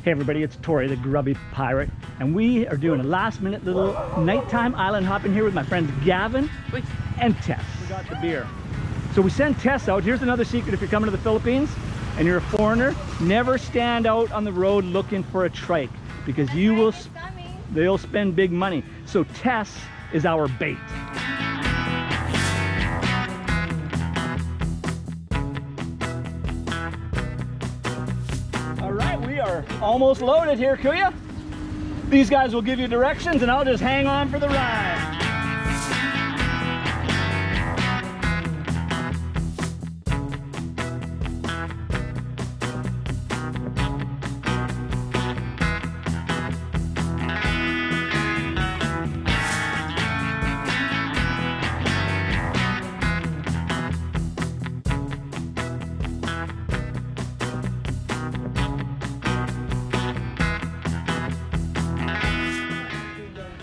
Hey everybody, it's Tori, the grubby pirate, and we are doing a last-minute little nighttime island hopping here with my friends Gavin and Tess. We got the beer. So we send Tess out. Here's another secret if you're coming to the Philippines and you're a foreigner, never stand out on the road looking for a trike because you will, they'll spend big money. So Tess is our bait. Almost loaded here, Kuya. These guys will give you directions and I'll just hang on for the ride.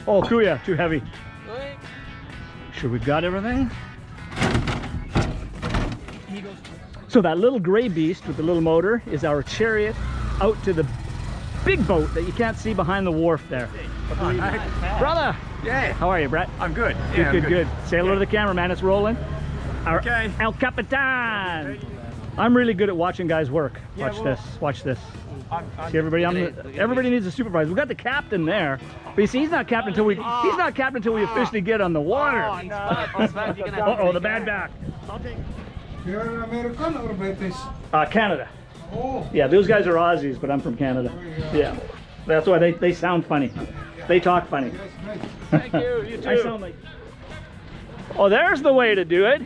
Oh, Kuya, too heavy. Sure we've got everything? So that little gray beast with the little motor is our chariot out to the big boat that you can't see behind the wharf there. Oh, brother! Yeah. How are you, Brett? I'm good. Yeah, good. Say hello to the cameraman, it's rolling. Okay. El Capitan! I'm really good at watching guys work. Watch this. See everybody, everybody needs a supervisor. We got the captain there, but you see, he's not captain until we officially get on the water. Oh, no. Uh-oh, the bad back. You're an American or British? Canada. Oh. Yeah, those guys are Aussies, but I'm from Canada. Yeah, that's why they sound funny. They talk funny. Thank you. You too. I sound like. Oh, there's the way to do it.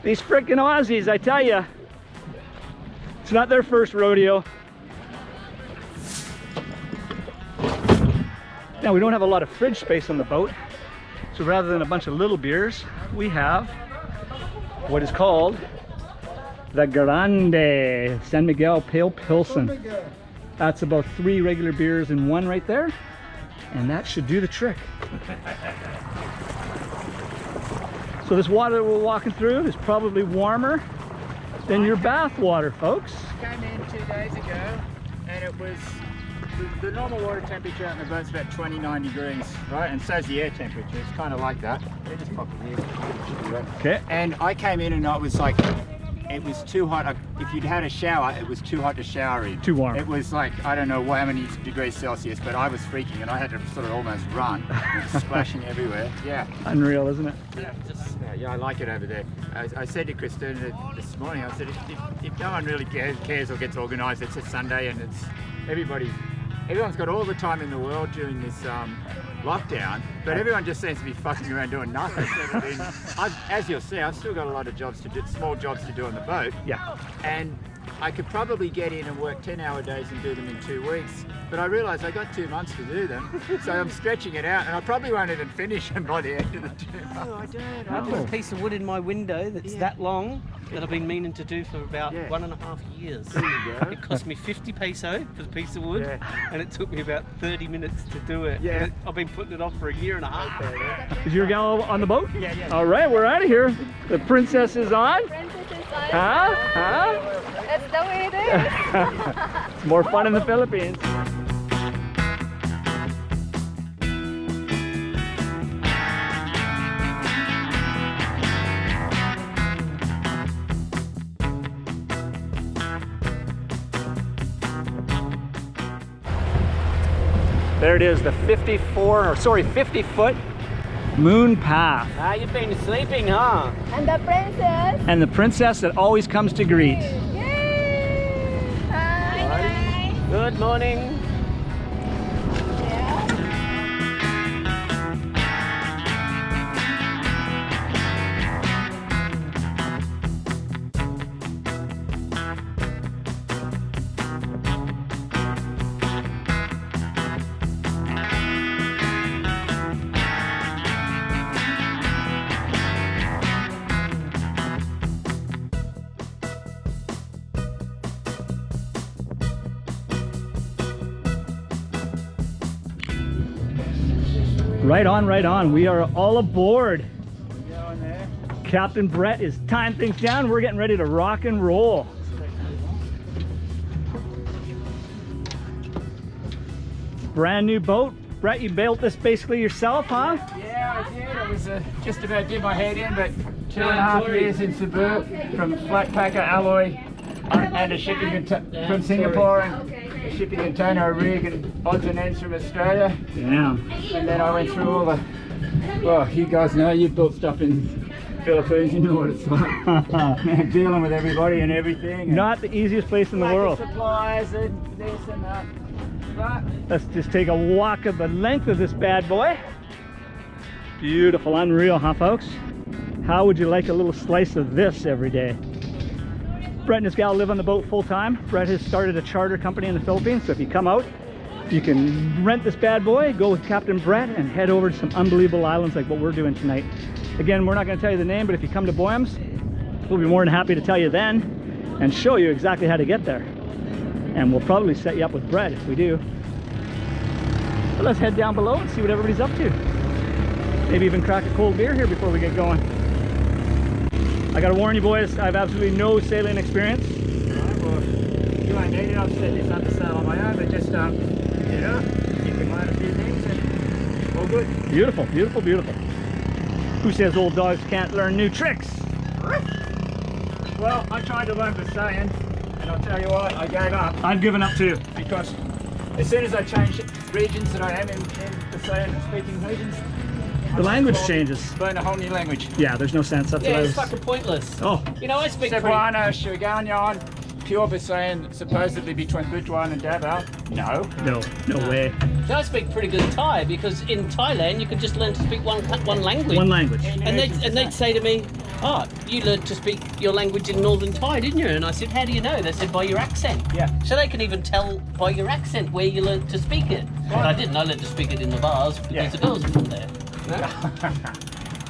These frickin' Aussies, I tell you. It's not their first rodeo. Now, we don't have a lot of fridge space on the boat, so rather than a bunch of little beers, we have what is called the Grande San Miguel Pale Pilsen. That's about 3 regular beers in one right there, and that should do the trick. So this water we're walking through is probably warmer than your bath water, folks. I came in 2 days ago and it was the normal water temperature on the boat's about 29 degrees, right? And so's the air temperature. It's kind of like that. They just pop it here. Okay. And I came in and it was like, it was too hot. If you'd had a shower, it was too hot to shower in. Too warm. It was like, I don't know how many degrees Celsius, but I was freaking and I had to sort of almost run. Splashing everywhere. Yeah. Unreal, isn't it? Yeah, I like it over there. I said to Christina this morning, I said, if no one really cares or gets organised, it's a Sunday and it's everyone's got all the time in the world during this lockdown, but everyone just seems to be fucking around doing nothing. As you'll see, I've still got a lot of jobs to do, small jobs to do on the boat. Yeah. And I could probably get in and work 10-hour days and do them in 2 weeks, but I realised I got 2 months to do them, so I'm stretching it out, and I probably won't even finish them by the end of the 2 months. Oh, I don't. I've got a piece of wood in my window that's that long that I've been meaning to do for about 1.5 years. There you go. It cost me 50 peso for the piece of wood, and it took me about 30 minutes to do it. Yeah. I've been putting it off for 1.5 years. Is your gal on the boat? Yeah. All right, we're out of here. The princess is on. Princess is on. Huh? That's the way it is. It's more fun in the Philippines. There it is, the 50-foot moon path. Ah, you've been sleeping, huh? And the princess. And the princess that always comes to greet. Yay! Hi. Good morning. Right on, right on. We are all aboard. Captain Brett is tying things down. We're getting ready to rock and roll. brand new boat. Brett, you built this basically yourself, huh? Yeah, I did. I was just about did my head in, but 2.5 years in Cebu from flat packer alloy and a shipping from Singapore and a shipping container, a rig and odds and ends from Australia. Yeah. And then I went through all the, well, you guys know, you've built stuff in Philippines, you know what it's like. Man, dealing with everybody and everything. And Not the easiest place in the world. supplies and this and that. But Let's just take a walk of the length of this bad boy. Beautiful, unreal, huh, folks? How would you like a little slice of this every day? Brett and his gal live on the boat full time. Brett has started a charter company in the Philippines, so if you come out, you can rent this bad boy, go with Captain Brett, and head over to some unbelievable islands like what we're doing tonight. Again, we're not going to tell you the name, but if you come to Boyams, we'll be more than happy to tell you then and show you exactly how to get there. And we'll probably set you up with Brett if we do. But let's head down below and see what everybody's up to. Maybe even crack a cold beer here before we get going. I gotta warn you boys, I have absolutely no sailing experience. Alright, well, you ain't needed. I've set this up to sail on my own, but just, you know, you can learn a few things and all good. Beautiful, beautiful, beautiful. Who says old dogs can't learn new tricks? Well, I tried to learn Visayan, and I'll tell you what, I gave up I've given up too. because as soon as I change regions that I am in Visayan speaking regions, The language changes. learn a whole new language. Yeah, there's no sense. That's Yeah, what I it's was... fucking pointless. Oh, You know, I speak pretty... Cebuano, Suganyan, pure Visayan, supposedly between Butuan and Davao. No. no way. I speak pretty good Thai because in Thailand you can just learn to speak one language. One language. And they'd say to me, "Oh, you learned to speak your language in Northern Thai, didn't you?" And I said, "How do you know?" They said, "By your accent." Yeah. So they can even tell by your accent where you learned to speak it. But I didn't. I learned to speak it in the bars because Yeah. the girls were from there. No?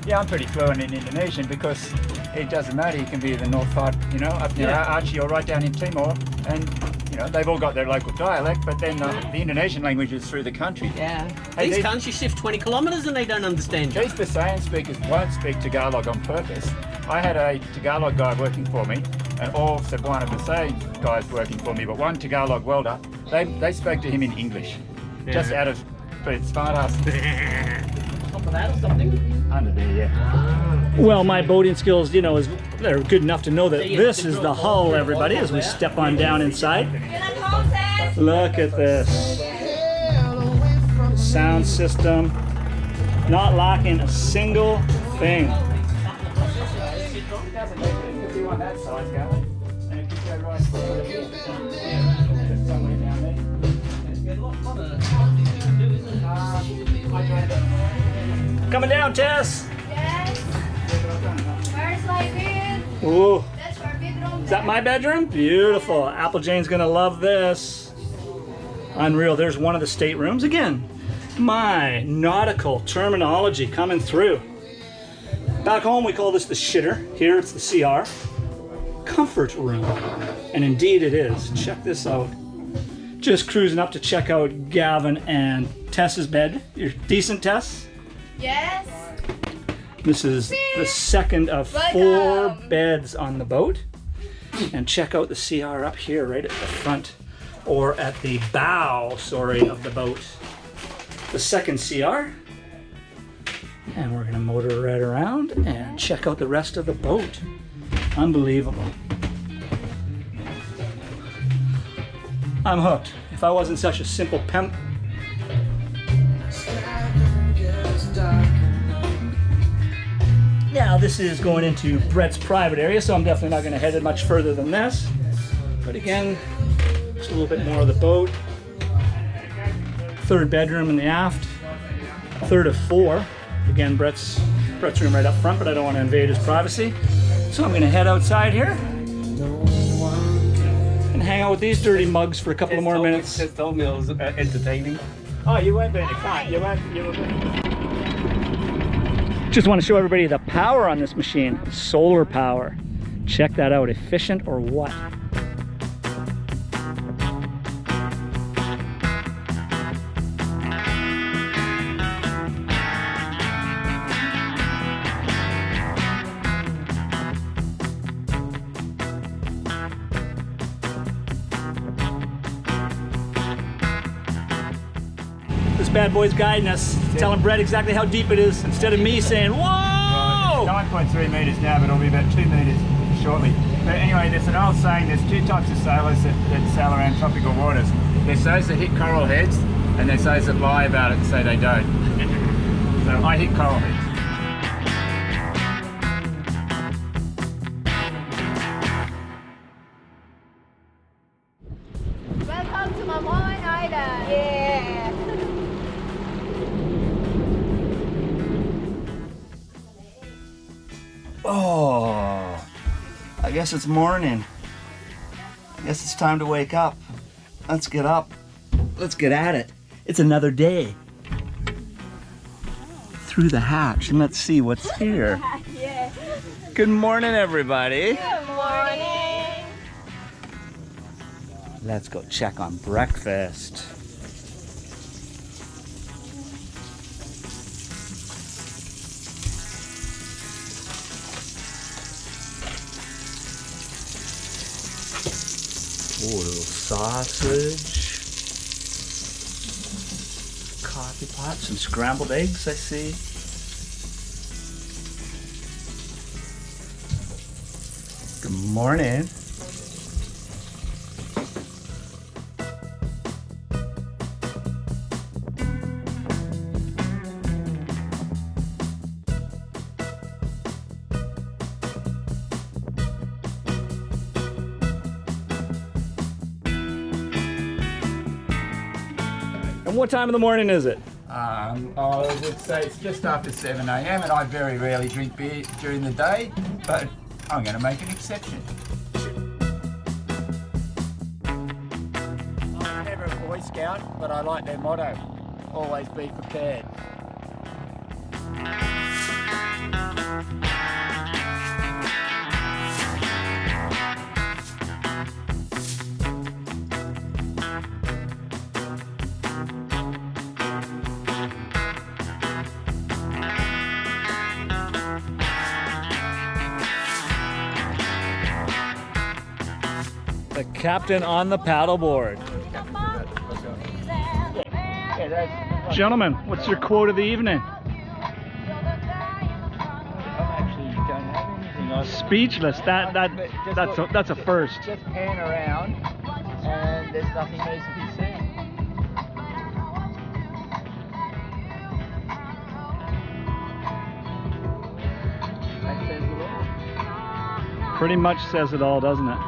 Yeah, I'm pretty fluent in Indonesian because it doesn't matter. You can be the north part, you know, up near Yeah. Aceh or right down in Timor, and you know they've all got their local dialect. But then the Indonesian language is through the country. Yeah. Hey, These these- cunts, you shift 20 kilometres and they don't understand you. These Visayan speakers won't speak Tagalog on purpose. I had a Tagalog guy working for me, and all Cebuano Visayan guys working for me, but one Tagalog welder, they spoke to him in English, just out of but smart ass Top of that or something? under there, yeah. Well, my boating skills, you know, they're good enough to know that Yeah, this they is draw the a hull, hole everybody, as we there. step on down inside. Look at this. Sound system. Not lacking a single thing. It doesn't could be on that size, Gavin. And it could go right through just somewhere down there. Coming down, Tess. Yes. Where's my bed? Ooh, That's our bedroom. is that my bedroom? Beautiful. Apple Jane's gonna love this. Unreal. There's one of the staterooms. Again, my nautical terminology coming through. Back home, we call this the shitter. Here, it's the CR. Comfort room. And indeed it is. Check this out. Just cruising up to check out Gavin and Tess's bed. You're decent, Tess? Yes. This is the second of 4 Welcome. beds on the boat. And check out the CR up here, right at the front, or at the bow, sorry, of the boat. The second CR. And we're gonna motor right around and check out the rest of the boat. Unbelievable. I'm hooked. If I wasn't such a simple pimp. Now this is going into Brett's private area, so I'm definitely not going to head it much further than this. But again, just a little bit more of the boat. Third bedroom in the aft. Third of 4. Again, Brett's room right up front, but I don't want to invade his privacy. So I'm going to head outside here and hang out with these dirty mugs for a couple of more minutes. Just told me I was entertaining. Oh, you weren't being a cunt. You were Just want to show everybody the power on this machine. Solar power. Check that out. Efficient or what? bad boy's guiding us, telling Brett exactly how deep it is instead of me saying, whoa! 9.3 metres now, but it'll be about 2 metres shortly. But anyway, there's an old saying, there's two types of sailors that sail around tropical waters. There's those that hit coral heads, and there's those that lie about it and say they don't. So I hit coral heads. Welcome to Mamoy Island. Yeah. Oh, I guess it's morning. I guess it's time to wake up. Let's get up. Let's get at it. It's another day. Through the hatch and let's see what's here. Yeah. Good morning, everybody. Good morning. Let's go check on breakfast. Ooh, a little sausage, coffee pot, some scrambled eggs, I see. Good morning. And what time of the morning is it? I would say it's just after 7 a.m. and I very rarely drink beer during the day, but I'm going to make an exception. I'm never a Boy Scout, but I like their motto, always be prepared. The captain on the paddleboard. Yeah, that's, Gentlemen, what's your quote of the evening? I actually don't have anything. Speechless. That's a first. Just pan around and there's nothing needs to be seen. That says it all. Pretty much says it all, doesn't it?